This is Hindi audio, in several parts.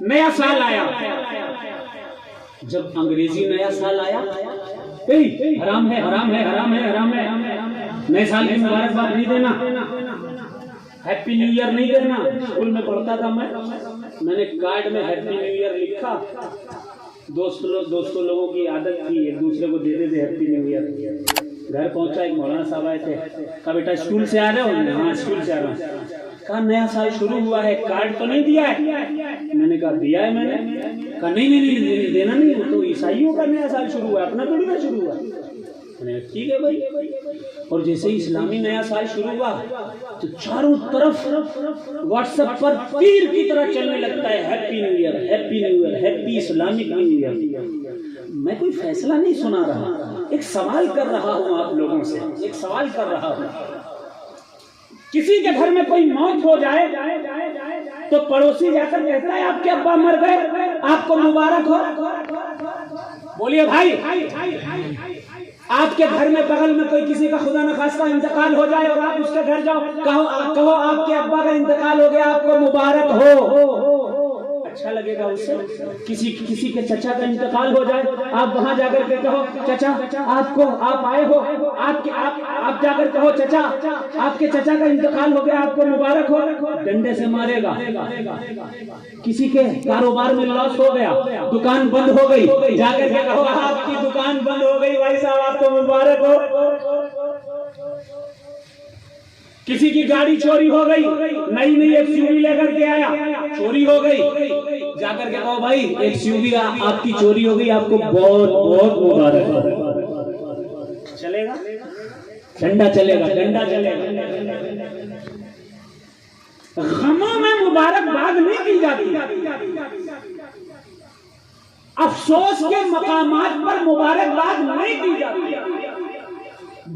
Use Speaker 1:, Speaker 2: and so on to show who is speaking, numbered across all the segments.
Speaker 1: नया साल आया, जब अंग्रेजी नया साल आया, हराम है हराम है हराम है हराम है, नए साल की मुबारकबाद नहीं देना, हैप्पी न्यू ईयर नहीं देना। स्कूल में पढ़ता था मैंने कार्ड में हैप्पी न्यू ईयर लिखा, दोस्तों लोगों की आदत थी एक दूसरे को दे देते हैप्पी न्यू ईयर। घर पहुंचा, एक मौलाना साहब आए थे, कहा बेटा स्कूल से आ रहे हो? हाँ स्कूल से आ रहा हूँ। कहा नया साल शुरू हुआ है, कार्ड तो नहीं दिया है? मैंने कहा दिया है मैंने। कहा नहीं देना नहीं, वो तो ईसाइयों का नया साल शुरू हुआ है, अपना थोड़ी ना शुरू हुआ। मैंने ठीक है भाई। और जैसे ही इस्लामी नया साल शुरू हुआ तो चारों तरफ व्हाट्सएप पर तीर की तरह चलने लगता है happy new year, happy new year, happy Islamic new year. मैं कोई फैसला नहीं सुना रहा, एक सवाल कर रहा हूँ आप लोगों से, एक सवाल कर रहा हूँ। किसी के घर में कोई मौत हो जाए तो पड़ोसी जाकर कहता है आपके अब्बा मर गए, आपको मुबारक हो। बोलिए भाई, आपके घर में बगल में कोई किसी का खुदा न खास्ता इंतकाल हो जाए और आप उसके घर जाओ, कहो आपके अब्बा का इंतकाल हो गया, आपको मुबारक हो। अच्छा लगेगा उससे? किसी के चचा का इंतकाल हो जाए, आप वहां जाकर के कहो चचा आप आए हो, आप जाकर कहो चचा आपके चचा का इंतकाल हो गया, आपको मुबारक हो, डंडे से मारेगा। किसी के कारोबार में लॉस हो गया, दुकान बंद हो गई, जाकर के कहो आपकी दुकान बंद हो गई भाई साहब, आपको मुबारक हो। किसी की गाड़ी चोरी हो गई, नई एक्सयूवी लेकर के आया, चोरी हो गई, जाकर के कहो भाई एक्सयूवी आपकी चोरी हो गई, आपको बहुत बहुत मुबारक हो। चलेगा? डंडा चलेगा, डंडा चलेगा। गमों में मुबारकबाद नहीं की जाती, अफसोस के मकामात पर मुबारकबाद नहीं की जाती।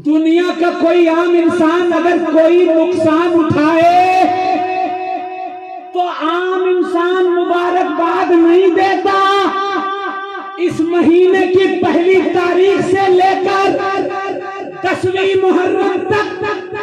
Speaker 1: दुनिया का कोई आम इंसान अगर कोई नुकसान उठाए तो आम इंसान मुबारकबाद नहीं देता। इस महीने की पहली तारीख से लेकर 10वीं मुहर्रम तक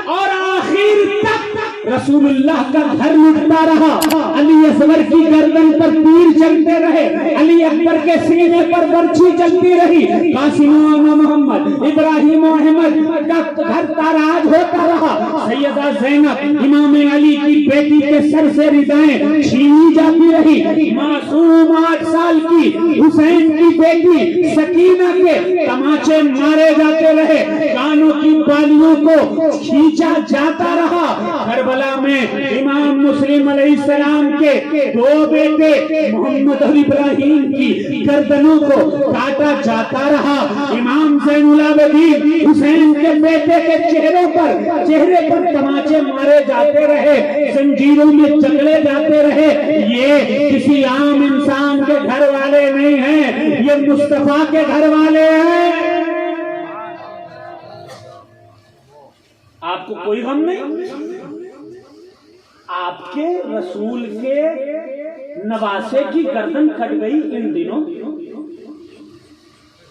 Speaker 1: और आखिर तक रसूलुल्लाह का घर लुटता रहा। अली असगर की गर्दन पर तीर चलते रहे, अली अकबर के सीने पर बर्छी चलती रही, कासिम मोहम्मद, इब्राहिम अहमद का घर ताराज होता रहा। सैयदा ज़ैनब इमाम अली की बेटी के सर से रिदाएं छीनी जाती रही। मासूम 8 साल की हुसैन की बेटी सकीना के तमाचे मारे जाते रहे, कानों की बालियों को खींचा जाता रहा। करबला में इमाम मुस्लिम अलैहिस्सलाम के 2 बेटे मोहम्मद और इब्राहिम की गर्दनों को काटा जाता रहा। इमाम ज़ैनुल आबिदीन हुसैन के बेटे के चेहरे पर तमाचे मारे जाते रहे, जंजीरों में जकड़े जाते रहे। ये किसी आम इंसान के घर वाले नहीं हैं, ये मुस्तफा के घर वाले हैं। आपको कोई गम नहीं? आपके रसूल के नवासे की गर्दन कट गई इन दिनों,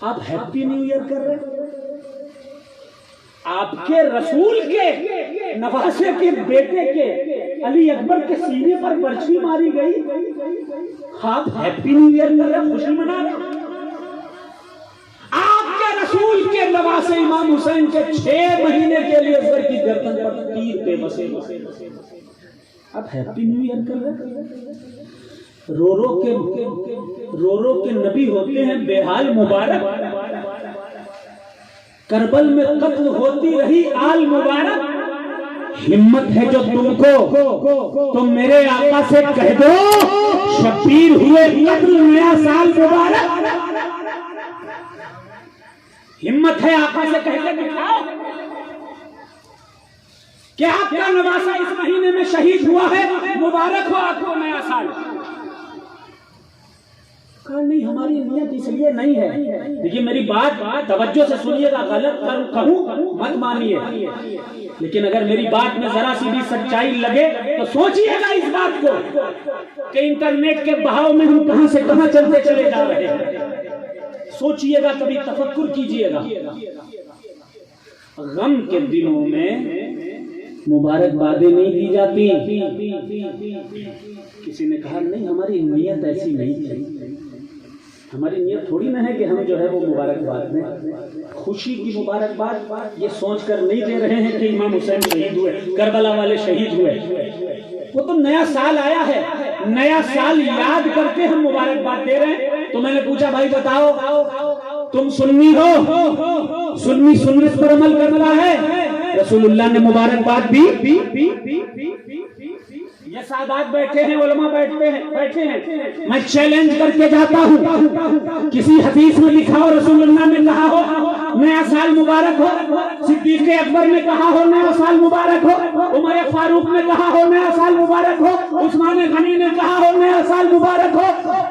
Speaker 1: आप हैप्पी न्यू ईयर कर रहे हैं। आपके रसूल के नवासे के बेटे के अली अकबर के सीने पर बर्छी मारी गई, आप हैप्पी न्यू ईयर कर रहे, खुशी मना रहे। आपके रसूल के नवासे इमाम हुसैन के 6 महीने के लिए अकबर की गर्दन पर तीर पे बसे, आप हैप्पी न्यू ईयर कर रहे। रो रो के नबी होते हैं बेहाल मुबारक, करबल में कत्ल होती रही आल मुबारक। हिम्मत है जो तुमको तो मेरे आका से कह दो शब्बीर हुए कत्ल नया साल मुबारक। हिम्मत है आका से कह के दिखाओ कि आपका नवासा इस महीने में शहीद हुआ है, मुबारक हो आपको नया साल। नहीं, हमारी नियत इसलिए नहीं है। देखिए मेरी बात तवज्जो से सुनिएगा, गलत कहूं मत मानिए, लेकिन अगर मेरी बात में जरा सी भी सच्चाई लगे तो सोचिएगा इस बात को कि इंटरनेट के बहाव में हम कहां से कहां चलते चले जा रहे हैं। सोचिएगा, कभी तफक्कुर कीजिएगा। गम के दिनों में मुबारकबादें नहीं दी जाती। किसी ने कहा नहीं, हमारी नीयत ऐसी नहीं है, हमारी नीयत थोड़ी ना है कि हम जो है वो मुबारकबाद में खुशी की मुबारकबाद ये सोचकर नहीं दे रहे हैं कि इमाम हुसैन शहीद हुए, करबला वाले शहीद हुए। वो तो नया साल आया है, नया साल याद करके हम मुबारकबाद दे रहे हैं। तो मैंने पूछा भाई बताओ तुम सुन्नी हो, सुन्नी सुन्नत पर अमल करता है, रसूलुल्लाह ने मुबारकबाद दी। ये सादात बैठे हैं, उलमा बैठे हैं, मैं चैलेंज करके जाता हूँ, किसी हदीस में लिखा हो रसूलुल्लाह ने कहा हो नया साल मुबारक हो, सिद्दीक़ अकबर ने कहा हो नया साल मुबारक हो, उमर फारूक ने कहा हो नया साल मुबारक हो, उस्मान गनी ने कहा हो नया साल मुबारक हो,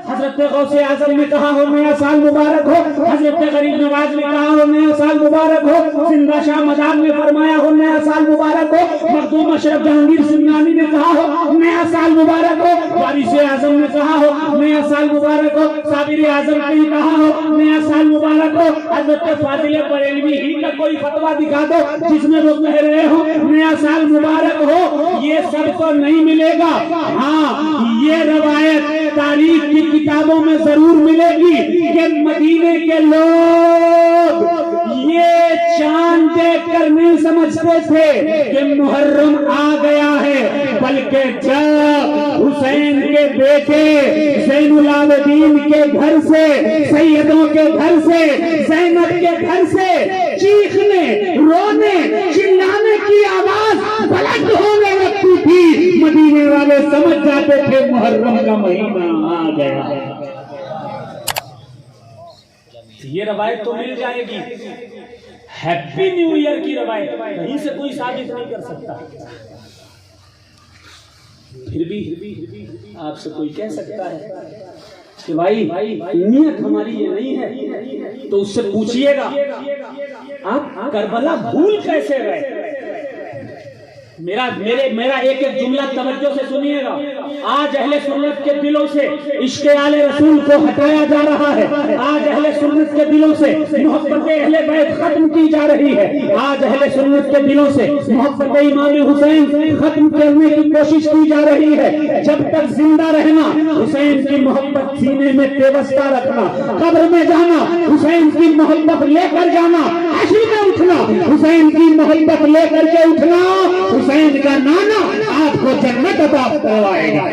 Speaker 1: हजरत गौसे आज़म ने कहा हो नया साल मुबारक हो, हजरत गरीब नवाज ने कहा हो नया साल मुबारक हो, जिंदा शाह मजाक ने फरमाया हो नया साल मुबारक हो, मखदूम अशरफ जहांगीर सिंगानी ने कहा हो नया साल मुबारक हो, वारिस आजम ने कहा हो नया साल मुबारक हो, साबिर आजम ने कहा हो नया साल मुबारक हो, हजरत फाजिल बरेलवी ही का कोई फतवा दिखा दो जिसमें वो कह रहे हो नया साल मुबारक हो। ये सब तो नहीं मिलेगा, हाँ ये रवायत तारीख की किताबों में जरूर मिलेगी कि मदीने के लोग ये चांद देखकर नहीं समझते थे कि मुहर्रम आ गया है, बल्कि जब हुसैन के बेटे ज़ैनुल आबिदीन के घर से, सैयदों के घर से, ज़ैनब के घर से चीखने, रोने, चिल्लाने की आवाज बुलंद होने लगती थी, मदीने वाले समझ जाते थे मुहर्रम का महीना आ गया है। ये रवायत तो मिल जाएगी, हैप्पी न्यू ईयर की रवायत कहीं से कोई साबित नहीं कर सकता। फिर भी आपसे कोई कह सकता है कि भाई नियत हमारी ये नहीं है, तो उससे पूछिएगा आप करबला भूल कैसे रहे। मेरा एक एक जुमला तवज्जो से सुनिएगा। आज अहले सुन्नत के दिलों से इश्क़ आले रसूल को हटाया जा रहा है, आज अहले सुन्नत के दिलों से मोहब्बत अहले बैत खत्म की जा रही है, आज अहले सुन्नत के दिलों से मोहब्बत इमाम हुसैन खत्म करने की कोशिश की जा रही है। जब तक जिंदा रहना हुसैन की मोहब्बत सीने में पेवस्ता रखना, कब्र में जाना हुसैन की मोहब्बत लेकर जाना, हश्र में उठना हुसैन की मोहब्बत लेकर के उठना, हुसैन का नाना आपको जन्नत अता करवाएगा।